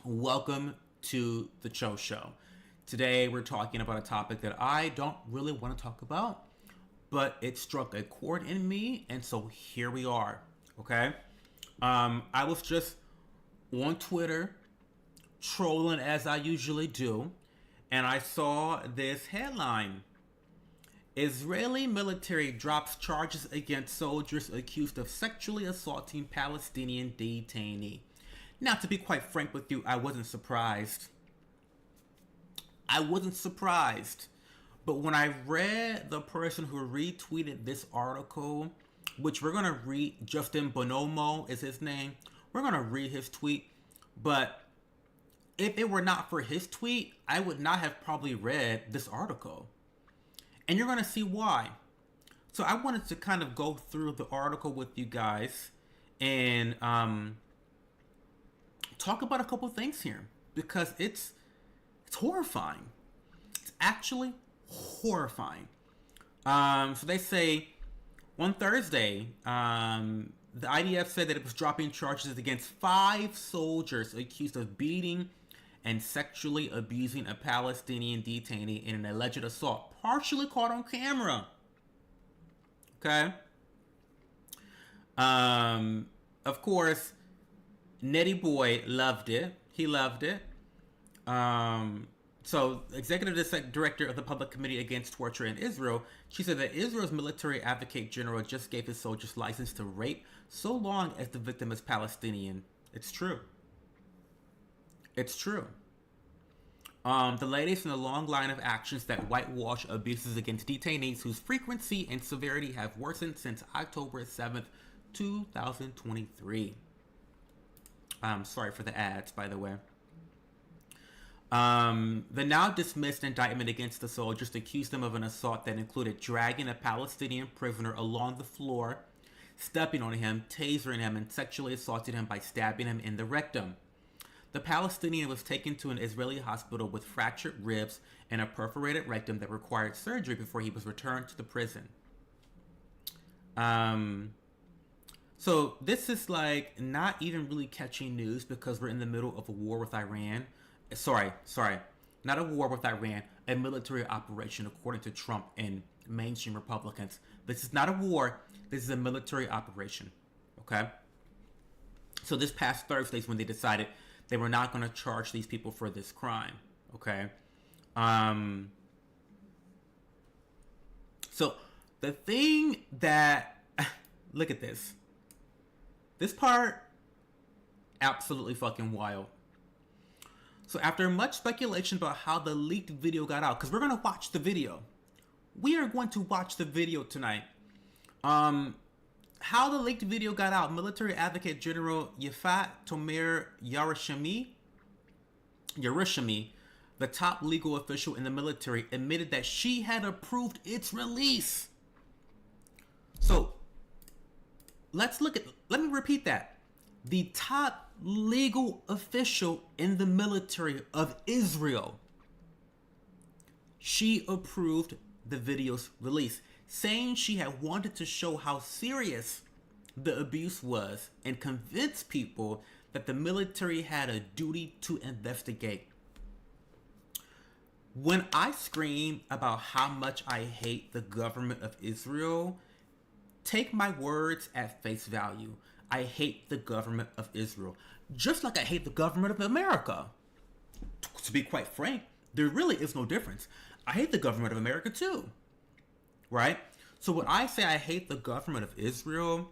Welcome to the Cho Show. Today we're talking about a topic that I don't really want to talk about, but it struck a chord in me, and so here we are. Okay, I was just on Twitter trolling as I usually do, and I saw this headline: Israeli military drops charges against soldiers accused of sexually assaulting Palestinian detainee. Now, to be quite frank with you, I wasn't surprised. But when I read the person who retweeted this article, which we're going to read, Justin Bonomo is his name. We're going to read his tweet. But if it were not for his tweet, I would not have probably read this article. And you're going to see why. So I wanted to kind of go through the article with you guys and talk about a couple things here, because it's horrifying. It's actually horrifying. So they say on Thursday, the IDF said that it was dropping charges against 5 soldiers accused of beating and sexually abusing a Palestinian detainee in an alleged assault, partially caught on camera. Okay. Of course, Nettie Boy loved it. He loved it. So, Executive Director of the Public Committee Against Torture in Israel, she said that Israel's military advocate general just gave his soldiers license to rape so long as the victim is Palestinian. It's true. It's true. The latest in a long line of actions that whitewash abuses against detainees whose frequency and severity have worsened since October 7th, 2023. Sorry for the ads, by the way. The now dismissed indictment against the soldiers accused them of an assault that included dragging a Palestinian prisoner along the floor, stepping on him, tasering him, and sexually assaulting him by stabbing him in the rectum. The Palestinian was taken to an Israeli hospital with fractured ribs and a perforated rectum that required surgery before he was returned to the prison. So this is like not even really catching news because we're in the middle of a war with Iran. Sorry, not a war with Iran, a military operation according to Trump and mainstream Republicans. This is not a war, this is a military operation, okay? So this past Thursday is when they decided they were not going to charge these people for this crime, okay? So the thing that, look at this. This part, absolutely fucking wild. So after much speculation about how the leaked video got out, because we're going to watch the video. We are going to watch the video tonight. How the leaked video got out, Military Advocate General Yifat Tomer Yerushalmi, the top legal official in the military, admitted that she had approved its release. So, let me repeat that. The top legal official in the military of Israel, she approved the video's release, saying she had wanted to show how serious the abuse was and convince people that the military had a duty to investigate. When I scream about how much I hate the government of Israel, take my words at face value. I hate the government of Israel. Just like I hate the government of America. To be quite frank, there really is no difference. I hate the government of America too. Right? So when I say I hate the government of Israel,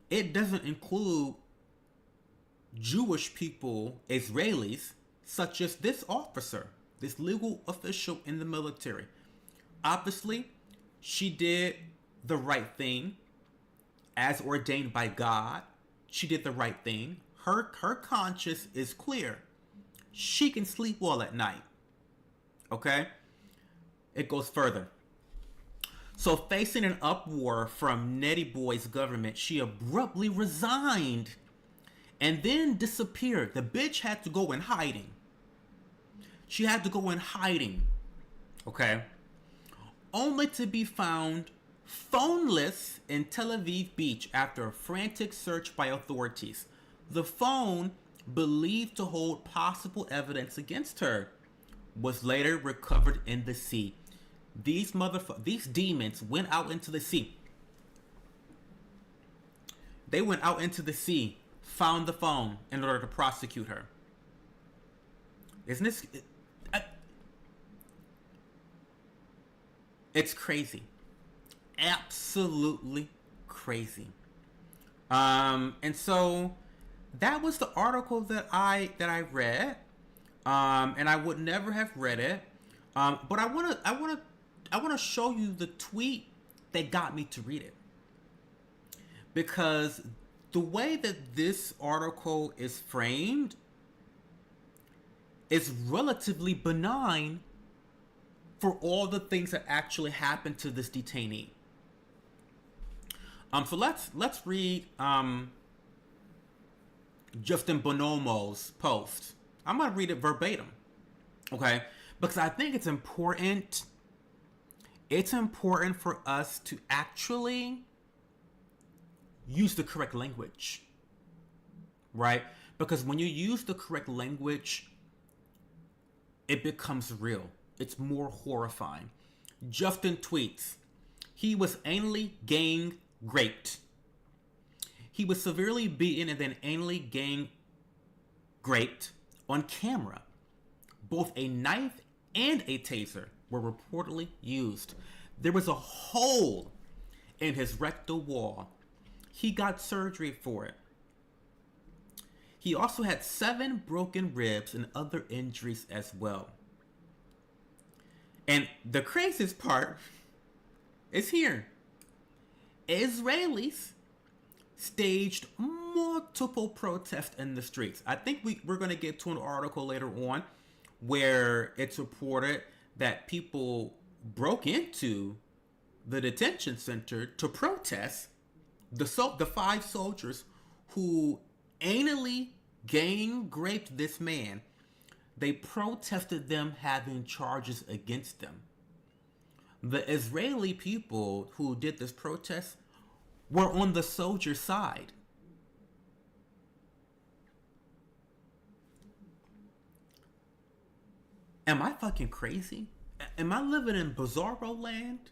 it doesn't include Jewish people, Israelis, such as this officer, this legal official in the military. Obviously, she did the right thing. As ordained by God, she did the right thing. Her conscience is clear. She can sleep well at night. Okay? It goes further. So facing an uproar from Nettie Boy's government, she abruptly resigned and then disappeared. The bitch had to go in hiding. She had to go in hiding. Okay? Only to be found phoneless in Tel Aviv beach after a frantic search by authorities. The phone believed to hold possible evidence against her, was later recovered in the sea. These demons went out into the sea. They went out into the sea, found the phone in order to prosecute her. Isn't this? It's crazy, absolutely crazy. And so that was the article that I read, and I would never have read it. But I wanna show you the tweet that got me to read it, because the way that this article is framed is relatively benign for all the things that actually happened to this detainee. So let's read Justin Bonomo's post. I'm gonna read it verbatim, okay? Because I think it's important. It's important for us to actually use the correct language, right? Because when you use the correct language, it becomes real. It's more horrifying. Justin tweets, he was anally gang raped. He was severely beaten and then anally gang raped on camera. Both a knife and a taser were reportedly used. There was a hole in his rectal wall. He got surgery for it. He also had 7 broken ribs and other injuries as well. And the craziest part is here. Israelis staged multiple protests in the streets. I think we're going to get to an article later on where it's reported that people broke into the detention center to protest the 5 soldiers who anally gang raped this man. They protested them having charges against them. The Israeli people who did this protest were on the soldier side. Am I fucking crazy? Am I living in bizarro land?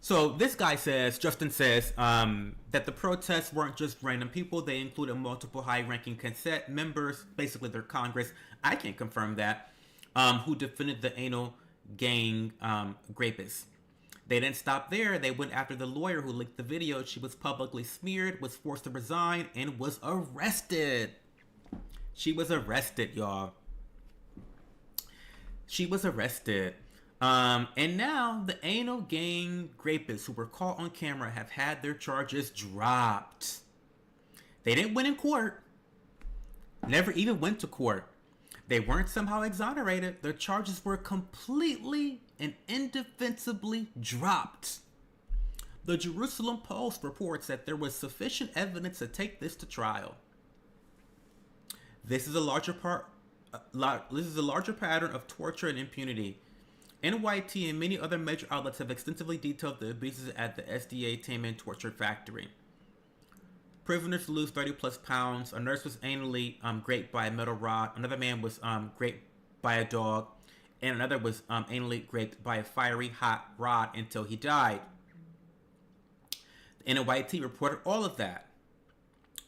So this guy says, Justin says, that the protests weren't just random people. They included multiple high-ranking Knesset members, basically their Congress. I can't confirm that, who defended the anal gang rapists. They didn't stop there. They went after the lawyer who leaked the video. She was publicly smeared, was forced to resign, and was arrested. She was arrested, y'all. She was arrested. And now the anal gang rapists who were caught on camera have had their charges dropped. They didn't win in court. Never even went to court. They weren't somehow exonerated. Their charges were completely and indefensibly dropped. The Jerusalem Post reports that there was sufficient evidence to take this to trial. This is a larger pattern of torture and impunity. NYT and many other major outlets have extensively detailed the abuses at the Detainee torture factory. Prisoners lose 30 plus pounds. A nurse was anally raped by a metal rod. Another man was raped by a dog. And another was anally raped by a fiery hot rod until he died. The NYT reported all of that.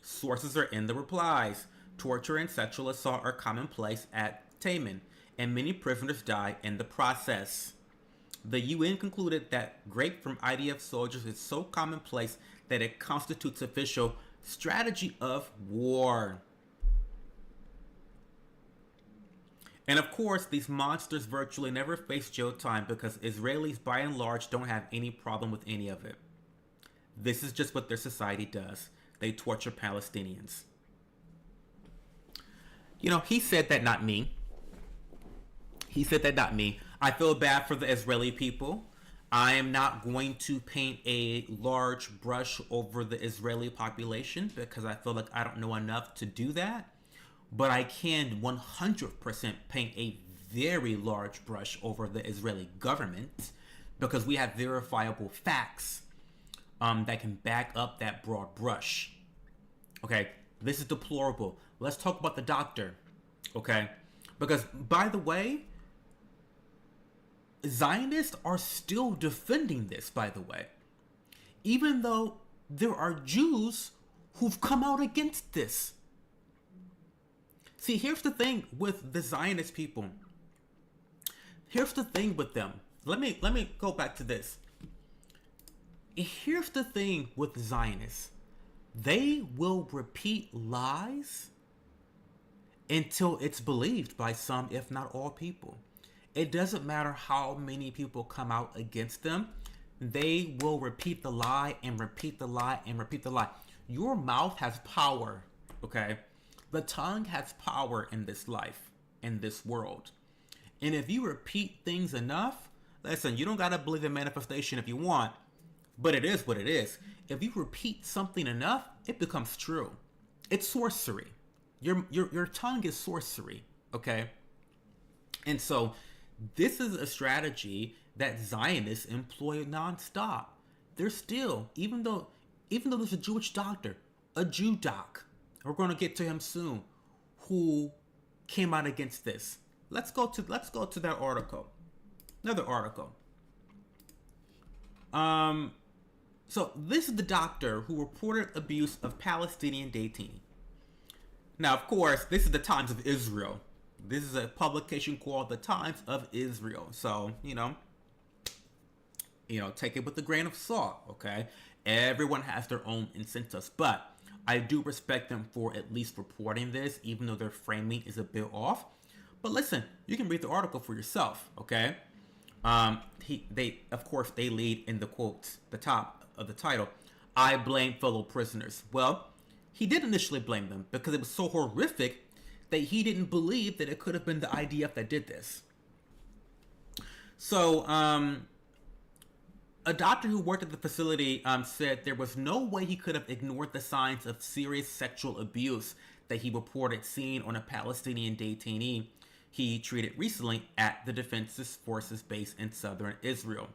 Sources are in the replies. Torture and sexual assault are commonplace at Detainee, and many prisoners die in the process. The UN concluded that rape from IDF soldiers is so commonplace that it constitutes official strategy of war. And of course, these monsters virtually never face jail time because Israelis by and large don't have any problem with any of it. This is just what their society does. They torture Palestinians. You know, he said that, not me. He said that, not me. I feel bad for the Israeli people. I am not going to paint a large brush over the Israeli population because I feel like I don't know enough to do that. But I can 100% paint a very large brush over the Israeli government because we have verifiable facts that can back up that broad brush. Okay, this is deplorable. Let's talk about the doctor. Okay, because by the way, Zionists are still defending this, by the way, even though there are Jews who've come out against this. See, here's the thing with the Zionist people. Here's the thing with them. Let me go back to this. Here's the thing with Zionists. They will repeat lies until it's believed by some, if not all people. It doesn't matter how many people come out against them. They will repeat the lie and repeat the lie and repeat the lie. Your mouth has power, okay? The tongue has power in this life, in this world. And if you repeat things enough, listen, you don't gotta believe in manifestation if you want, but it is what it is. If you repeat something enough, it becomes true. It's sorcery. Your tongue is sorcery, okay? And so this is a strategy that Zionists employ nonstop. They're still, even though there's a Jewish doctor, a Jew doc, we're going to get to him soon, who came out against this. Let's go to that article. Another article. So this is the doctor who reported abuse of Palestinian detainee. Now, of course, this is the Times of Israel. This is a publication called the Times of Israel. So, take it with a grain of salt, okay? Everyone has their own incentives, but I do respect them for at least reporting this, even though their framing is a bit off. But listen, you can read the article for yourself, okay? They lead in the quotes, the top of the title, "I blame fellow prisoners." Well, he did initially blame them because it was so horrific that he didn't believe that it could have been the IDF that did this. So, a doctor who worked at the facility said there was no way he could have ignored the signs of serious sexual abuse that he reported seeing on a Palestinian detainee he treated recently at the Defense Forces base in southern Israel.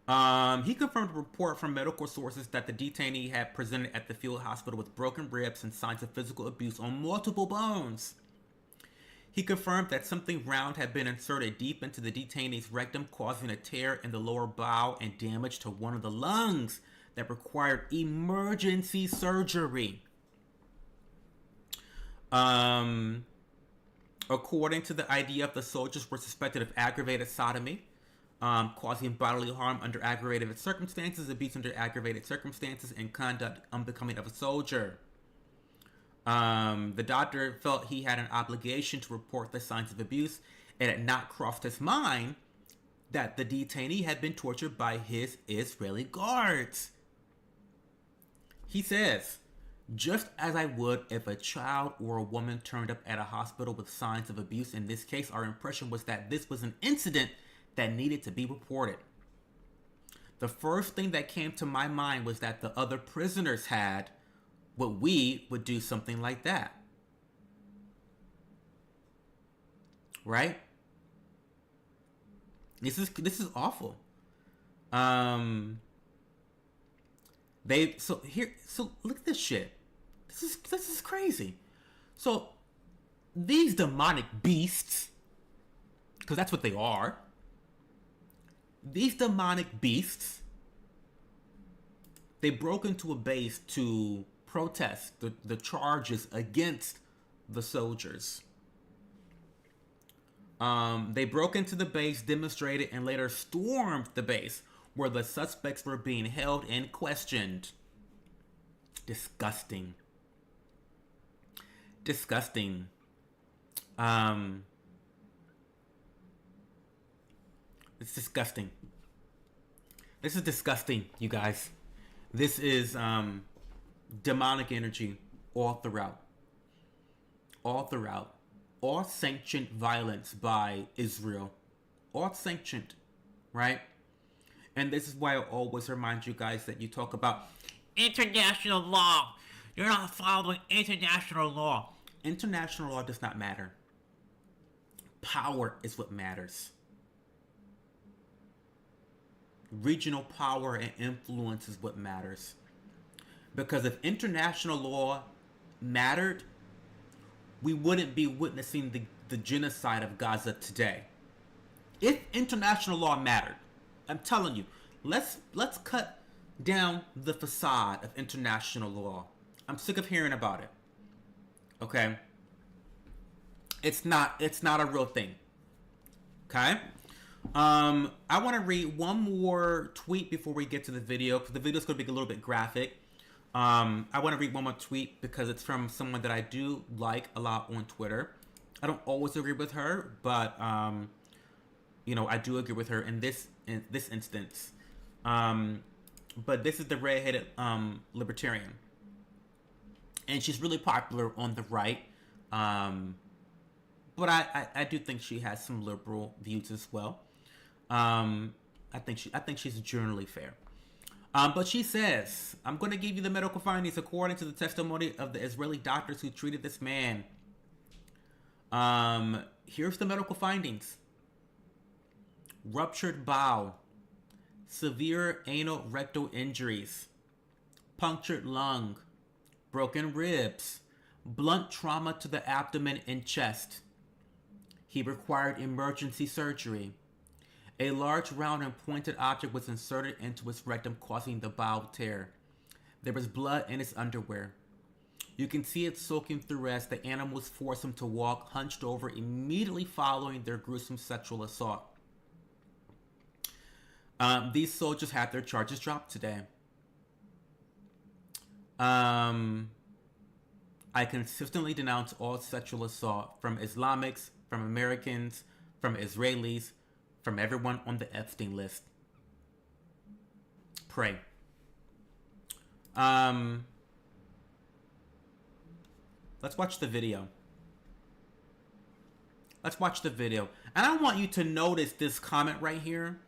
He confirmed a report from medical sources that the detainee had presented at the field hospital with broken ribs and signs of physical abuse on multiple bones. He confirmed that something round had been inserted deep into the detainee's rectum, causing a tear in the lower bowel and damage to one of the lungs that required emergency surgery. According to the IDF, the soldiers were suspected of aggravated sodomy, causing bodily harm under aggravated circumstances, abuse under aggravated circumstances, and conduct unbecoming of a soldier. The doctor felt he had an obligation to report the signs of abuse. It had not crossed his mind that the detainee had been tortured by his Israeli guards. He says, "Just as I would if a child or a woman turned up at a hospital with signs of abuse, in this case, our impression was that this was an incident that needed to be reported. The first thing that came to my mind was that the other prisoners had what we would do something like that." Right? This is awful. So look at this shit. This is crazy. So these demonic beasts, because that's what they are. These demonic beasts, they broke into a base to protest the charges against the soldiers. They broke into the base, demonstrated, and later stormed the base where the suspects were being held and questioned. Disgusting. Disgusting. It's disgusting. This is disgusting, you guys. This is demonic energy all throughout. All throughout. All sanctioned violence by Israel. All sanctioned, right? And this is why I always remind you guys that you talk about international law. You're not following international law. International law does not matter. Power is what matters. regional power and influence is what matters. Because if international law mattered, we wouldn't be witnessing the genocide of Gaza today. If international law mattered, I'm telling you, let's cut down the facade of international law. I'm sick of hearing about it. Okay? It's not a real thing. Okay? I want to read one more tweet before we get to the video, because the video is going to be a little bit graphic. I want to read one more tweet because it's from someone that I do like a lot on Twitter. I don't always agree with her, but you know, I do agree with her in this instance. But this is the redheaded libertarian, and she's really popular on the right. But I do think she has some liberal views as well. I think she's generally fair. But she says, I'm going to give you the medical findings according to the testimony of the Israeli doctors who treated this man. Here's the medical findings. Ruptured bowel, severe anal rectal injuries, punctured lung, broken ribs, blunt trauma to the abdomen and chest. He required emergency surgery. A large round and pointed object was inserted into his rectum, causing the bowel tear. There was blood in his underwear. You can see it soaking through as the animals forced him to walk hunched over immediately following their gruesome sexual assault. These soldiers had their charges dropped today. I consistently denounce all sexual assault from Islamics, from Americans, from Israelis, from everyone on the Epstein list. Pray. Let's watch the video. Let's watch the video. And I want you to notice this comment right here.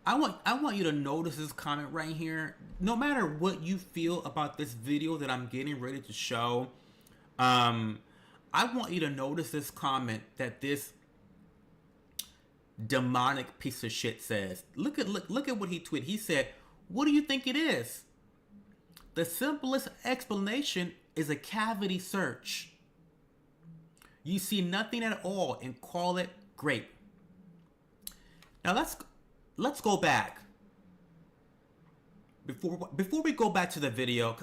I want you to notice this comment right here. No matter what you feel about this video that I'm getting ready to show, I want you to notice this comment that this demonic piece of shit says. Look at what he tweeted. He said, "What do you think it is? The simplest explanation is a cavity search. You see nothing at all and call it grape." Now let's go back. Before we go back to the video,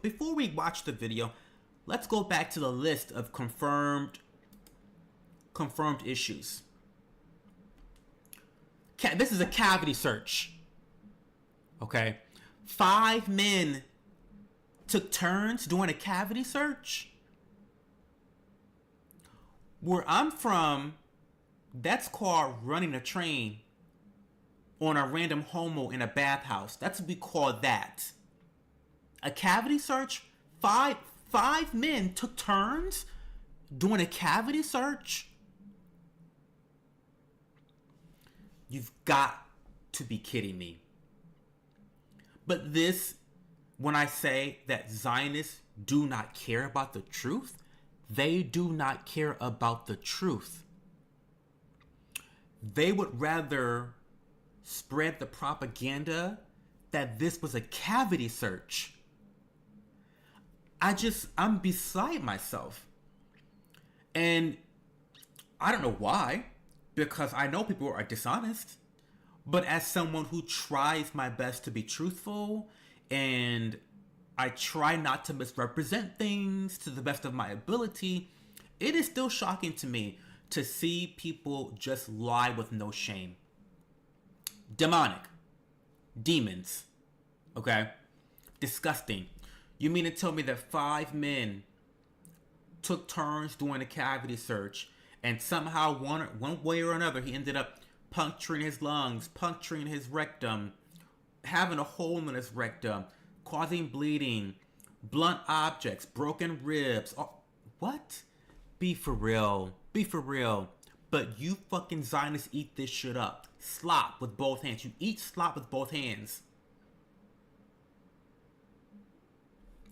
before we watch the video, let's go back to the list of confirmed issues. This is a cavity search. Okay. 5 men took turns doing a cavity search. Where I'm from, that's called running a train on a random homo in a bathhouse. That's what we call that. A cavity search? Five men took turns doing a cavity search? You've got to be kidding me. But this, when I say that Zionists do not care about the truth, they do not care about the truth. They would rather spread the propaganda that this was a cavity search. I'm beside myself. And I don't know why, because I know people are dishonest. But as someone who tries my best to be truthful, and I try not to misrepresent things to the best of my ability, it is still shocking to me to see people just lie with no shame. Demonic. Demons. Okay? Disgusting. You mean to tell me that 5 men took turns doing a cavity search, and somehow one way or another he ended up puncturing his lungs, puncturing his rectum, having a hole in his rectum, causing bleeding, blunt objects, broken ribs. Oh, what? Be for real. Be for real. But you fucking Zionists eat this shit up. Slop with both hands. You eat slop with both hands.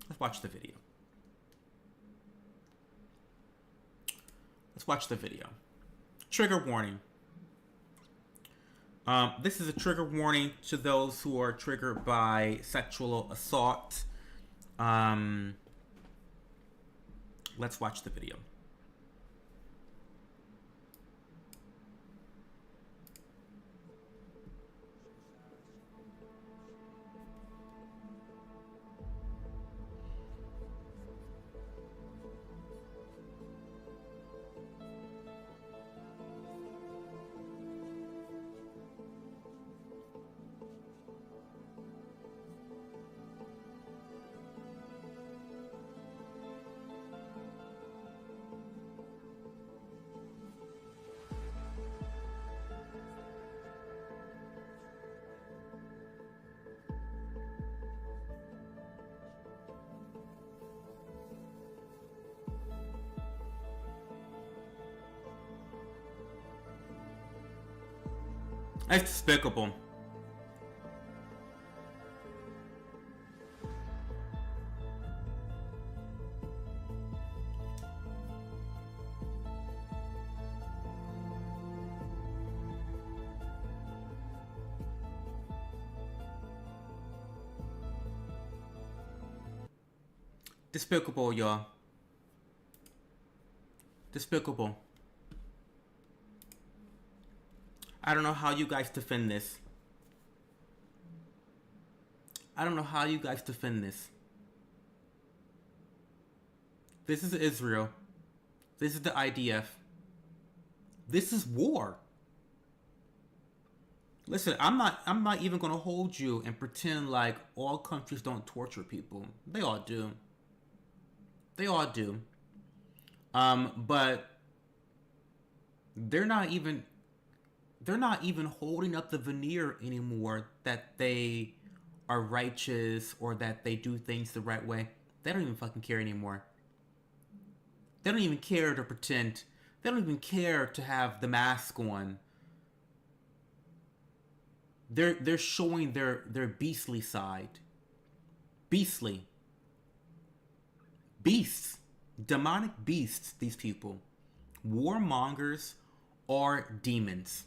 Let's watch the video. Let's watch the video. Trigger warning. This is a trigger warning to those who are triggered by sexual assault. Um, let's watch the video. It's despicable. Despicable, y'all. Despicable. I don't know how you guys defend this. I don't know how you guys defend this. This is Israel. This is the IDF. This is war. Listen, I'm not even gonna hold you and pretend like all countries don't torture people. They all do. They all do. But they're not even holding up the veneer anymore that they are righteous or that they do things the right way. They don't even fucking care anymore. They don't even care to pretend. They don't even care to have the mask on. They're showing their beastly side. Beastly. Beasts. Demonic beasts, these people. Warmongers are demons.